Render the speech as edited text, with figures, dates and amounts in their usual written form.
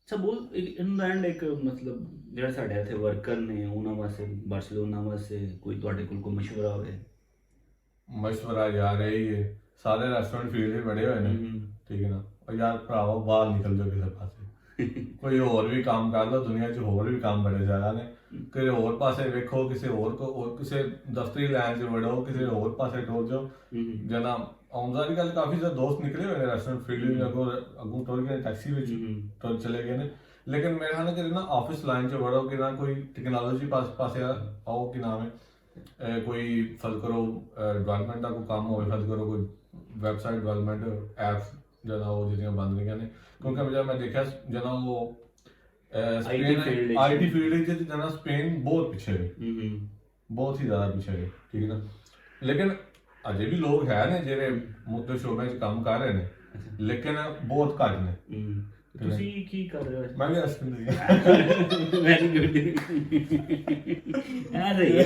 ਅੱਛਾ ਬੋਲ ਇਨ ਦਾ ਐਂਡ ਇੱਕ ਮਤਲਬ ਜਿਹੜੇ ਸਾਡੇ ਇੱਥੇ ਵਰਕਰ ਨੇ ਉਹਨਾਂ ਵਾਸਤੇ ਬਾਰਸੀਲੋਨਾ ਵਾਸਤੇ ਕੋਈ ਤੁਹਾਡੇ ਕੋਲ ਕੋਈ ਮਸ਼ਵਰਾ ਹੋਵੇ? ਮਸ਼ਵਰਾ ਯਾਰ ਇਹ ਹੈ, ਸਾਰੇ ਰੈਸਟੋਰੈਂਟ ਫੀਲਡ 'ਚ ਬੜੇ ਹੋਏ ਨੇ, ਠੀਕ ਹੈ ਨਾ। ਉਹ ਯਾਰ ਭਰਾਵੋ ਬਾਹਰ ਨਿਕਲ ਜਾਓ ਕਿਸੇ ਪਾਸੇ, ਕੋਈ ਹੋਰ ਵੀ ਕੰਮ ਕਰ ਲਓ, ਦੁਨੀਆ 'ਚ ਹੋਰ ਵੀ ਕੰਮ ਬੜੇ ਜ਼ਿਆਦਾ ਨੇ। ਕਿਸੇ ਹੋਰ ਪਾਸੇ ਵੇਖੋ, ਕਿਸੇ ਹੋਰ ਕਿਸੇ ਦਫ਼ਤਰੀ ਲਾਈਨ 'ਚ ਵੜੋ, ਕਿਸੇ ਹੋਰ ਪਾਸੇ ਟੁਰ ਜਾਓ। ਜਨਾ ਆਉਂਦਾ ਦੀ ਗੱਲ ਕਾਫੀ ਜ਼ਿਆਦਾ ਦੋਸਤ ਨਿਕਲੇ ਹੋਏ ਨੇ ਰੈਸਟੋਰੈਂਟ ਫੀਲਡ ਵਿੱਚ, ਅੱਗੋਂ ਟੁਰ ਗਏ ਟੈਕਸੀ ਵਿੱਚ ਟੁਰ ਚਲੇ ਗਏ ਨੇ। ਲੇਕਿਨ ਮੇਰੇ ਖਿਆਲ ਨਾਲ ਕਿ ਨਾ ਆਫਿਸ ਲਾਈਨ 'ਚ ਵੜੋ ਕਿ ਨਾ ਕੋਈ ਟੈਕਨੋਲੋਜੀ ਪਾਸੇ ਆਓ, ਕਿ ਨਾਮ ਹੈ ਕੋਈ ਫਲ ਕਰੋ ਡਿਵੈਲਪਮੈਂਟ ਦਾ ਕੋਈ ਕੰਮ ਹੋਵੇ, ਫਲ ਕਰੋ ਕੋਈ ਵੈਬਸਾਈਟ ਡਿਵੈਲਪਮੈਂਟ ਐਪਸ ਜਦੋਂ ਉਹ ਜਿਹੜੀਆਂ ਬਣ ਰਹੀਆਂ ਨੇ। ਕਿਉਂਕਿ ਜਦ ਮੈਂ ਦੇਖਿਆ ਜਦੋਂ ਉਹ ਆਈਟੀ ਫੀਲਡ ਵਿੱਚ ਜਦੋਂ ਸਪੇਨ ਬਹੁਤ ਪਿੱਛੇ ਗਏ, ਬਹੁਤ ਹੀ ਜ਼ਿਆਦਾ ਪਿੱਛੇ ਗਏ, ਠੀਕ ਹੈ ਨਾ। ਲੇਕਿਨ ਅਜੇ ਵੀ ਲੋਕ ਹੈ ਨੇ ਜਿਹੜੇ ਮੁੱਦੇ ਸ਼ੋਬੇ 'ਚ ਕੰਮ ਕਰ ਰਹੇ ਨੇ, ਲੇਕਿਨ ਬਹੁਤ ਘੱਟ ਨੇ। ਤੁਸੀਂ ਕੀ ਕਰ ਰਹੇ ਹੋ? ਮੈਂ ਵੀ ਰੈਸਟੋਰੈਂਟ ਵੈਰੀ ਗੁੱਡ। ਆ ਰਹੀ ਹੈ